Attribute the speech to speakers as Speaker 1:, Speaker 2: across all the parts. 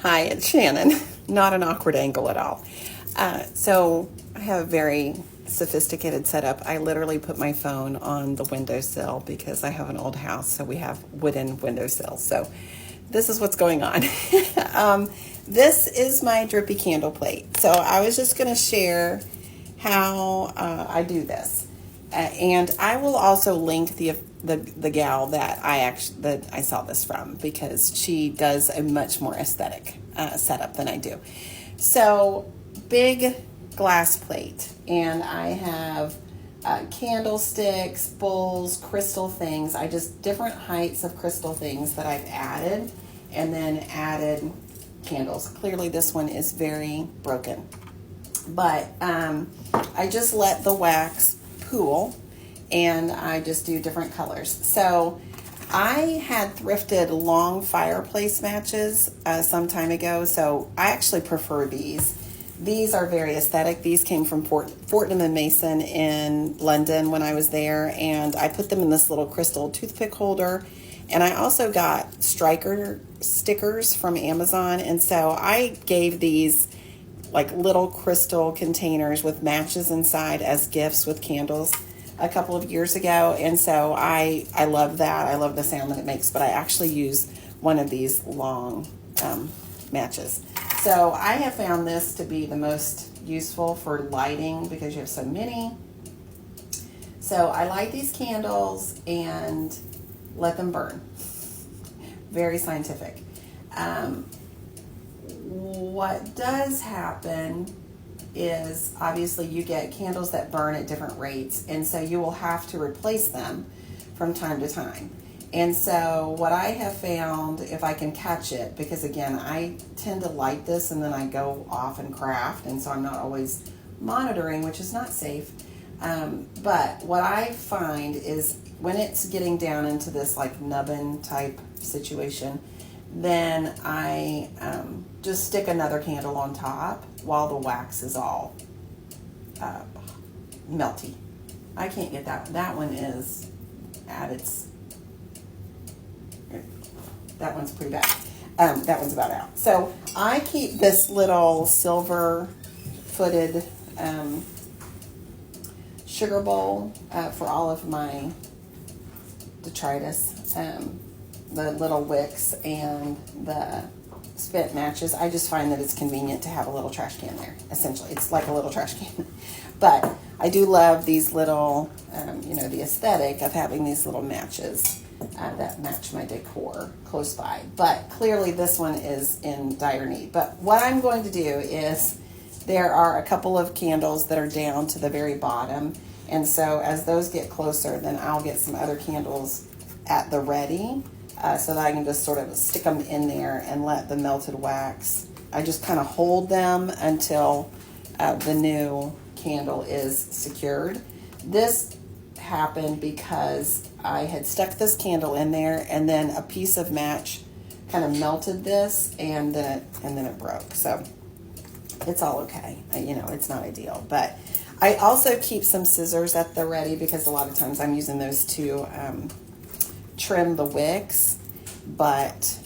Speaker 1: Hi, it's Shannon. Not an awkward angle at all. So I have a very sophisticated setup. I literally put my phone on the windowsill because I have an old house, so we have wooden windowsills. So this is what's going on. This is my drippy candle plate. So I was just going to share how I do this. And I will also link the gal that I saw this from, because she does a much more aesthetic setup than I do. So big glass plate, and I have candlesticks, bowls, crystal things. I just different heights of crystal things that I've added, and then added candles. Clearly this one is very broken, but I just let the wax pool, and I just do different colors. So I had thrifted long fireplace matches some time ago, so I actually prefer these. These are very aesthetic. These came from Fortnum and Mason in London when I was there, and I put them in this little crystal toothpick holder. And I also got striker stickers from Amazon, and so I gave these like little crystal containers with matches inside as gifts with candles a couple of years ago. And so I love that. I love the sound that it makes, but I actually use one of these long matches. So I have found this to be the most useful for lighting because you have so many. So I light these candles and let them burn. Very scientific. What does happen is obviously you get candles that burn at different rates, and so you will have to replace them from time to time. And so what I have found, if I can catch it, because again, I tend to light this and then I go off and craft, and so I'm not always monitoring, which is not safe. But what I find is when it's getting down into this like nubbin type situation, then I just stick another candle on top while the wax is all melty. I can't get that one. That one is at its... That one's pretty bad. That one's about out. So I keep this little silver-footed sugar bowl for all of my detritus, the little wicks and the spent matches. I just find that it's convenient to have a little trash can there. Essentially, it's like a little trash can. But I do love these little, the aesthetic of having these little matches that match my decor close by. But clearly this one is in dire need. But what I'm going to do is there are a couple of candles that are down to the very bottom. And so as those get closer, then I'll get some other candles at the ready so that I can just sort of stick them in there and let the melted wax, I just kind of hold them until the new candle is secured. This happened because I had stuck this candle in there, and then a piece of match kind of melted this, and then it broke. So it's all okay. It's not ideal, but I also keep some scissors at the ready because a lot of times I'm using those to trim the wicks, but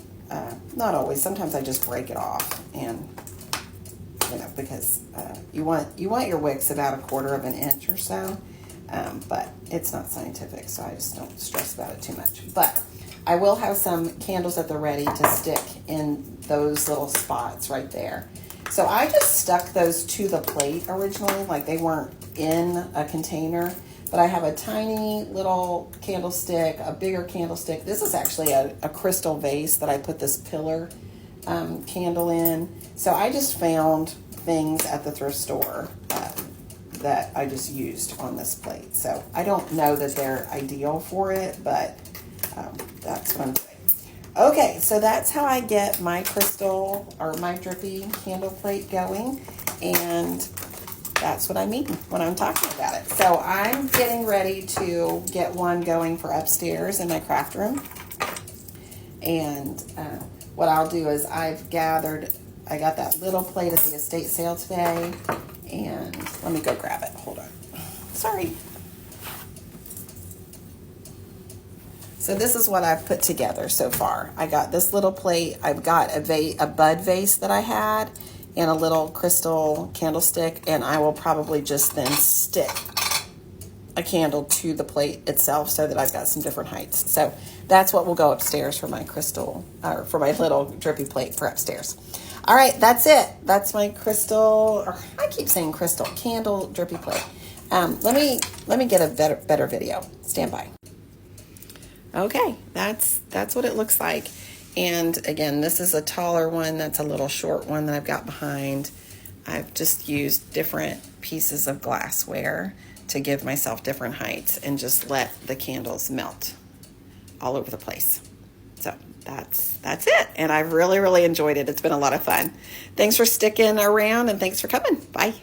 Speaker 1: not always. Sometimes I just break it off, and because you want your wicks about 1/4 of an inch or so. But it's not scientific, so I just don't stress about it too much. But I will have some candles at the ready to stick in those little spots right there. So I just stuck those to the plate originally, like they weren't in a container. But I have a tiny little candlestick, a bigger candlestick. This is actually a crystal vase that I put this pillar candle in. So I just found things at the thrift store that I just used on this plate. So I don't know that they're ideal for it, but that's what I'm doing. Okay, so that's how I get my crystal or my drippy candle plate going, and that's what I mean when I'm talking about it. So I'm getting ready to get one going for upstairs in my craft room. And what I'll do is I got that little plate at the estate sale today, and let me go grab it. Hold on. Sorry. So this is what I've put together so far. I got this little plate. I've got a bud vase that I had and a little crystal candlestick, and I will probably just then stick a candle to the plate itself so that I've got some different heights. So that's what will go upstairs for my crystal, or for my little drippy plate for upstairs. All right, that's it. That's my crystal, or I keep saying crystal, candle drippy plate. Let me get a better video. Stand by. Okay, that's what it looks like. And again, this is a taller one. That's a little short one that I've got behind. I've just used different pieces of glassware to give myself different heights and just let the candles melt all over the place. So that's it. And I've really enjoyed it. It's been a lot of fun. Thanks for sticking around and thanks for coming. Bye.